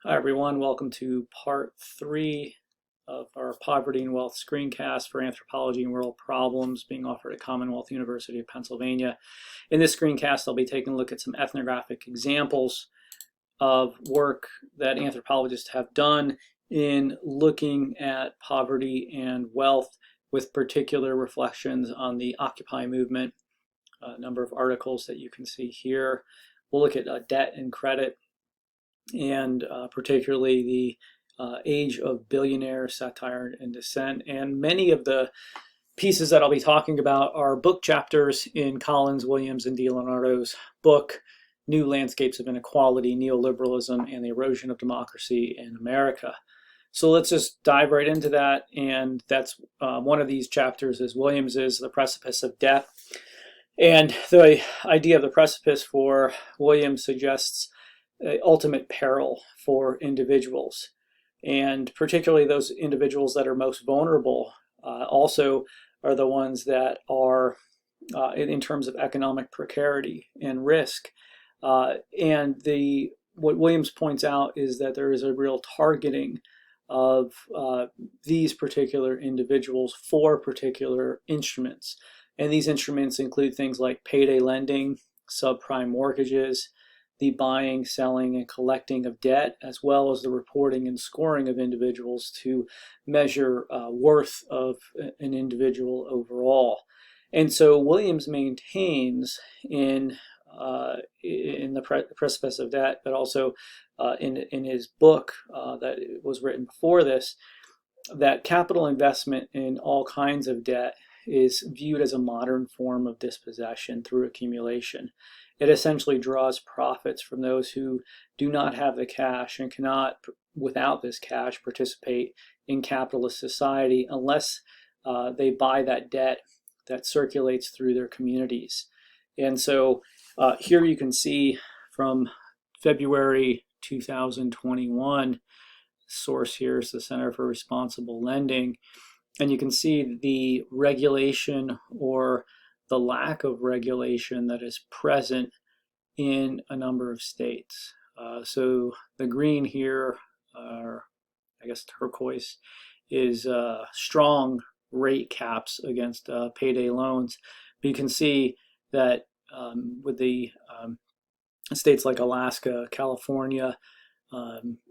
Hi everyone, welcome to part 3 of our Poverty and Wealth screencast for Anthropology and World Problems being offered at Commonwealth University of Pennsylvania. In this screencast, I'll be taking a look at some ethnographic examples of work that anthropologists have done in looking at poverty and wealth with particular reflections on the Occupy movement. A number of articles that you can see here. We'll look at debt and credit, and particularly the age of billionaires, satire, and dissent. And many of the pieces that I'll be talking about are book chapters in Collins, Williams, and Di Leonardo's book, New Landscapes of Inequality, Neoliberalism, and the Erosion of Democracy in America. So let's just dive right into that. And that's one of these chapters is Williams's The Precipice of Debt. And the idea of the precipice for Williams suggests ultimate peril for individuals, and particularly those individuals that are most vulnerable also are the ones that are in terms of economic precarity and risk. And what Williams points out is that there is a real targeting of these particular individuals for particular instruments. And these instruments include things like payday lending, subprime mortgages, the buying, selling, and collecting of debt, as well as the reporting and scoring of individuals to measure worth of an individual overall. And so Williams maintains in the Precipice of Debt, but also in his book that was written before this, that capital investment in all kinds of debt is viewed as a modern form of dispossession through accumulation. It essentially draws profits from those who do not have the cash and cannot, without this cash, participate in capitalist society unless they buy that debt that circulates through their communities. And so here you can see from February 2021, source here is the Center for Responsible Lending, and you can see the regulation or the lack of regulation that is present in a number of states. So the green here, or I guess turquoise, is strong rate caps against payday loans. But you can see that with the states like Alaska, California,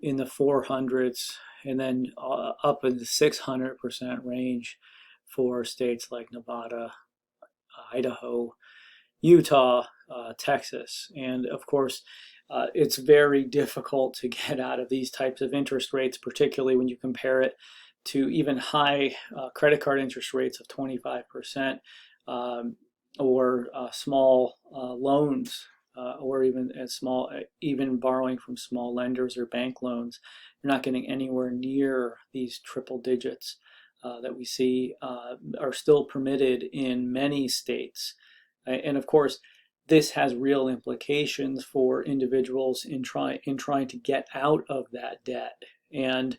in the 400s, and then up in the 600% range for states like Nevada, Idaho, Utah, Texas. And of course, it's very difficult to get out of these types of interest rates, particularly when you compare it to even high credit card interest rates of 25%, or small loans, or even borrowing from small lenders or bank loans. You're not getting anywhere near these triple digits that we see are still permitted in many states. And of course, this has real implications for individuals in trying to get out of that debt. And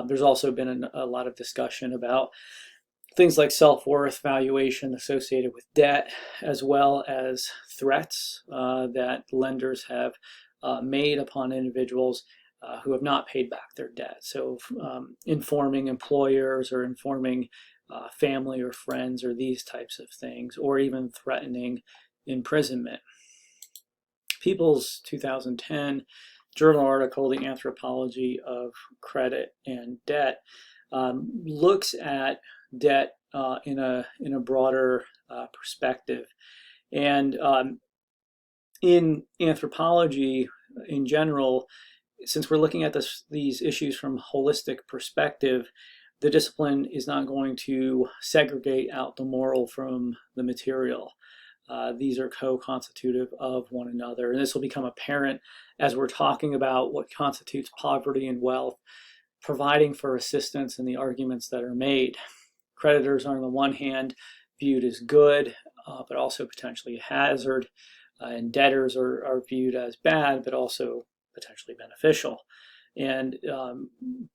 there's also been a lot of discussion about things like self-worth valuation associated with debt, as well as threats that lenders have made upon individuals who have not paid back their debt. So informing employers or informing family or friends or these types of things, or even threatening imprisonment. Peebles' 2010 journal article, The Anthropology of Credit and Debt, looks at debt in a broader perspective. And in anthropology in general, since we're looking at these issues from a holistic perspective, the discipline is not going to segregate out the moral from the material. These are co-constitutive of one another. And this will become apparent as we're talking about what constitutes poverty and wealth, providing for assistance in the arguments that are made. Creditors are on the one hand viewed as good, but also potentially a hazard, and debtors are viewed as bad, but also potentially beneficial. And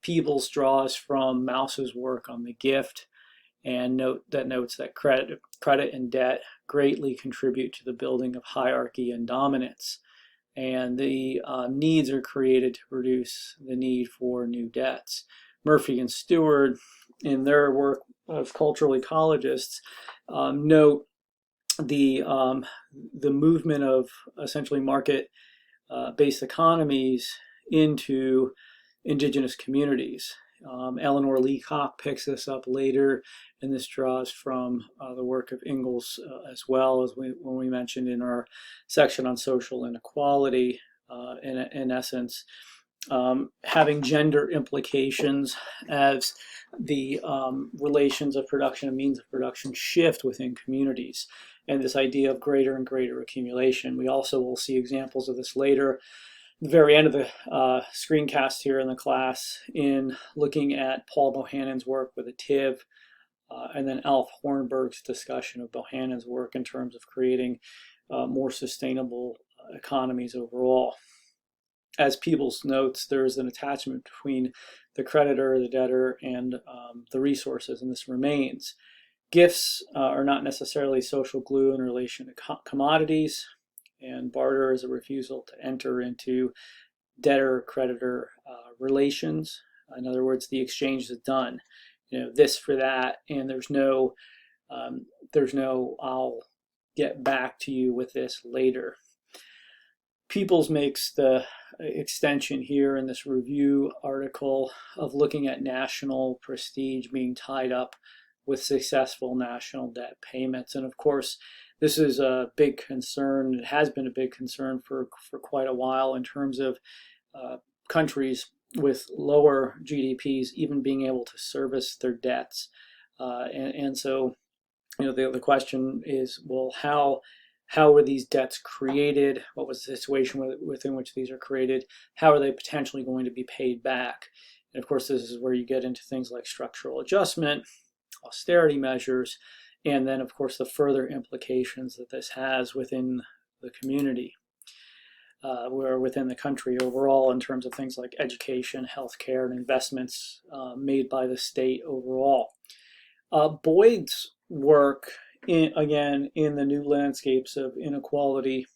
Peebles draws from Mouse's work on the gift, and notes that credit and debt greatly contribute to the building of hierarchy and dominance. and the needs are created to produce the need for new debts. Murphy and Stewart, in their work of cultural ecologists, note the movement of essentially market-based economies into indigenous communities. Eleanor Leacock picks this up later, and this draws from the work of Ingalls as well, as when we mentioned in our section on social inequality, in essence, having gender implications as the relations of production and means of production shift within communities, and this idea of greater and greater accumulation. We also will see examples of this later, the very end of the screencast here in the class, in looking at Paul Bohannon's work with a TIV, and then Alf Hornberg's discussion of Bohannon's work in terms of creating more sustainable economies overall. As Peebles notes, there is an attachment between the creditor, the debtor, and the resources, and this remains. Gifts are not necessarily social glue in relation to commodities, and barter is a refusal to enter into debtor-creditor relations. In other words, the exchange is done, this for that, and there's no I'll get back to you with this later. Peebles makes the extension here in this review article of looking at national prestige being tied up with successful national debt payments. And of course, this is a big concern. It has been a big concern for quite a while in terms of countries with lower GDPs even being able to service their debts. And so, the question is, well, how were these debts created? What was the situation within which these are created? How are they potentially going to be paid back? And of course, this is where you get into things like structural adjustment, austerity measures, and then, of course, the further implications that this has within the community, or within the country overall, in terms of things like education, healthcare, and investments made by the state overall. Boyd's work, again, in the New Landscapes of Inequality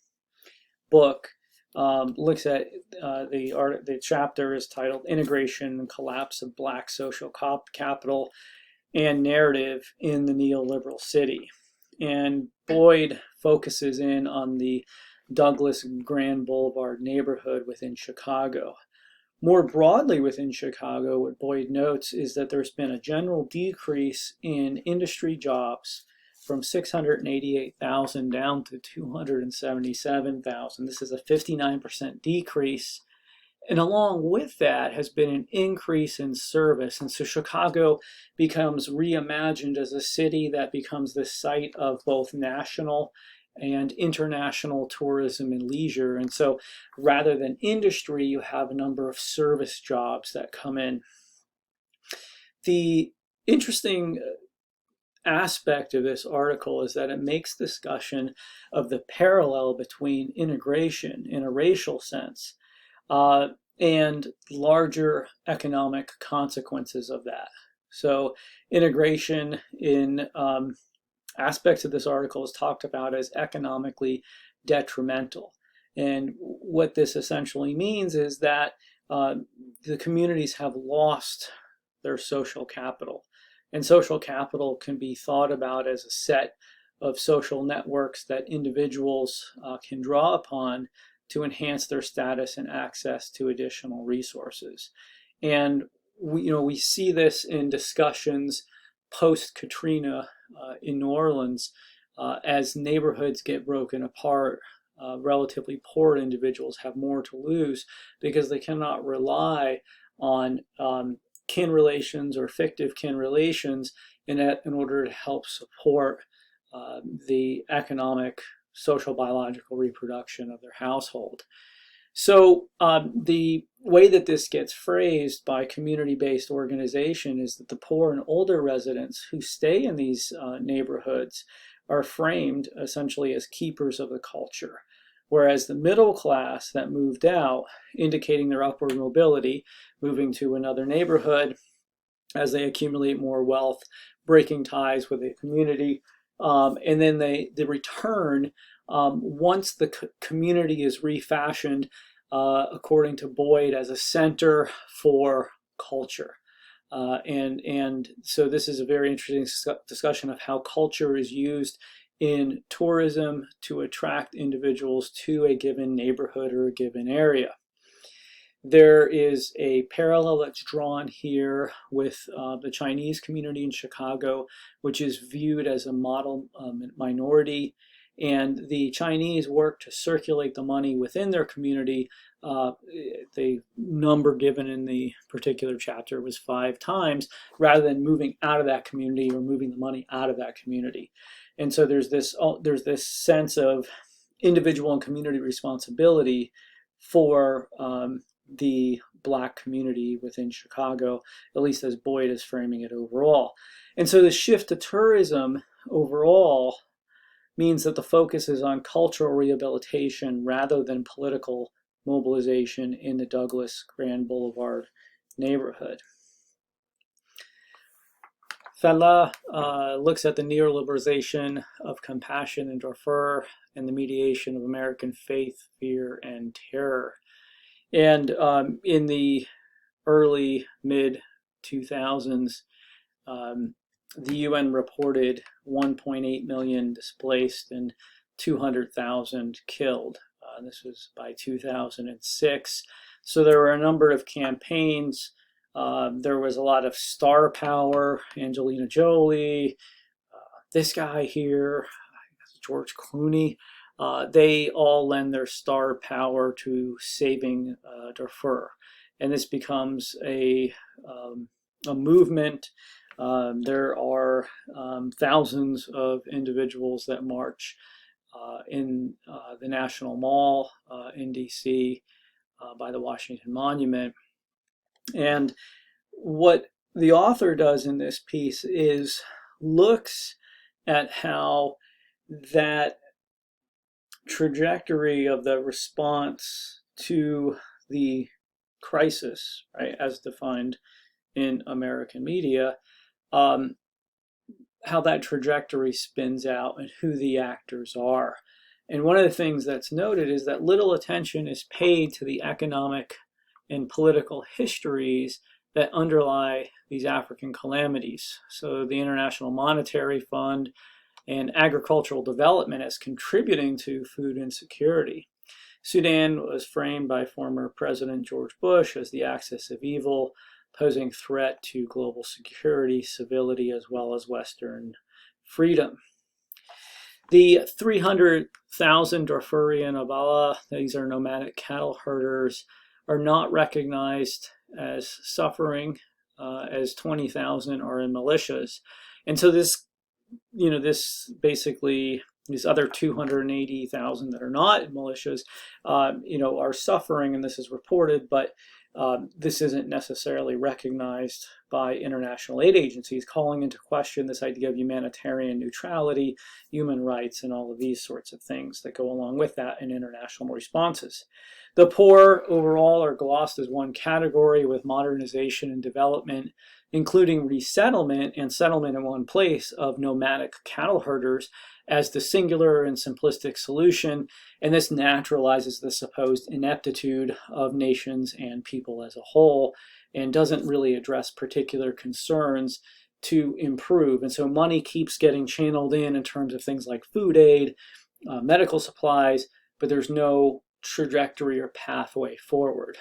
book, looks at the chapter is titled Integration and Collapse of Black Social Capital and Narrative in the Neoliberal City. And Boyd focuses in on the Douglas Grand Boulevard neighborhood within Chicago. More broadly within Chicago, what Boyd notes is that there's been a general decrease in industry jobs from 688,000 down to 277,000. This is a 59% decrease. And along with that has been an increase in service. And so Chicago becomes reimagined as a city that becomes the site of both national and international tourism and leisure. And so rather than industry, you have a number of service jobs that come in. The interesting aspect of this article is that it makes discussion of the parallel between integration in a racial sense and larger economic consequences of that. So integration in aspects of this article is talked about as economically detrimental. And what this essentially means is that the communities have lost their social capital. And social capital can be thought about as a set of social networks that individuals can draw upon to enhance their status and access to additional resources. And we see this in discussions post-Katrina in New Orleans as neighborhoods get broken apart. Relatively poor individuals have more to lose because they cannot rely on kin relations or fictive kin relations in order to help support the economic, social, biological reproduction of their household. So the way that this gets phrased by community-based organization is that the poor and older residents who stay in these neighborhoods are framed essentially as keepers of the culture, whereas the middle class that moved out, indicating their upward mobility, moving to another neighborhood as they accumulate more wealth, breaking ties with the community, and then the return once the community is refashioned, according to Boyd, as a center for culture. And so this is a very interesting discussion of how culture is used in tourism to attract individuals to a given neighborhood or a given area. There is a parallel that's drawn here with the Chinese community in Chicago, which is viewed as a model minority. And the Chinese work to circulate the money within their community. The number given in the particular chapter was 5 times, rather than moving out of that community or moving the money out of that community. And so there's this sense of individual and community responsibility for the Black community within Chicago, at least as Boyd is framing it overall. And so the shift to tourism overall means that the focus is on cultural rehabilitation rather than political mobilization in the Douglas Grand Boulevard neighborhood. Fella looks at the neoliberalization of compassion and Darfur and the mediation of American faith, fear, and terror. And in the early mid-2000s, the UN reported 1.8 million displaced and 200,000 killed. This was by 2006. So there were a number of campaigns. There was a lot of star power. Angelina Jolie, this guy here, George Clooney. They all lend their star power to saving Darfur. And this becomes a movement. There are thousands of individuals that march in the National Mall in DC by the Washington Monument. And what the author does in this piece is looks at how that trajectory of the response to the crisis, right, as defined in American media, how that trajectory spins out and who the actors are. And one of the things that's noted is that little attention is paid to the economic and political histories that underlie these African calamities. So the International Monetary Fund and agricultural development as contributing to food insecurity. Sudan was framed by former President George Bush as the axis of evil, posing threat to global security, civility, as well as Western freedom. The 300,000 Darfurian Abala, these are nomadic cattle herders, are not recognized as suffering, as 20,000 are in militias. And so this basically, these other 280,000 that are not in militias, are suffering, and this is reported, but this isn't necessarily recognized by international aid agencies, calling into question this idea of humanitarian neutrality, human rights, and all of these sorts of things that go along with that in international responses. The poor overall are glossed as one category, with modernization and development, including resettlement and settlement in one place of nomadic cattle herders, as the singular and simplistic solution, and this naturalizes the supposed ineptitude of nations and people as a whole, and doesn't really address particular concerns to improve. And so money keeps getting channeled in terms of things like food aid, medical supplies, but there's no trajectory or pathway forward.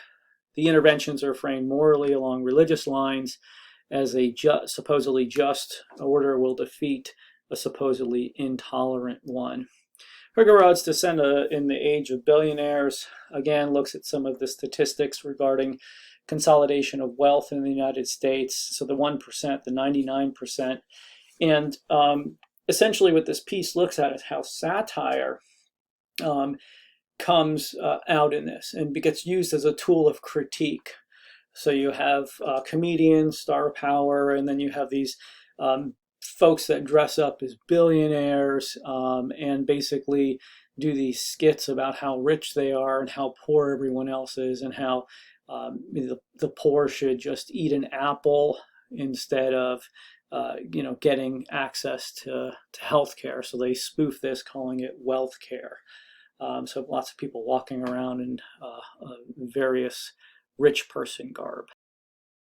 The interventions are framed morally along religious lines, as a supposedly just order will defeat a supposedly intolerant one. Haugerud's Dissent in the Age of Billionaires again looks at some of the statistics regarding consolidation of wealth in the United States, so the 1%, the 99%. And essentially what this piece looks at is how satire comes out in this and gets used as a tool of critique. So you have comedians, star power, and then you have these folks that dress up as billionaires and basically do these skits about how rich they are and how poor everyone else is, and how the poor should just eat an apple instead of getting access to healthcare. So they spoof this, calling it wealth care. So lots of people walking around in various rich person garb.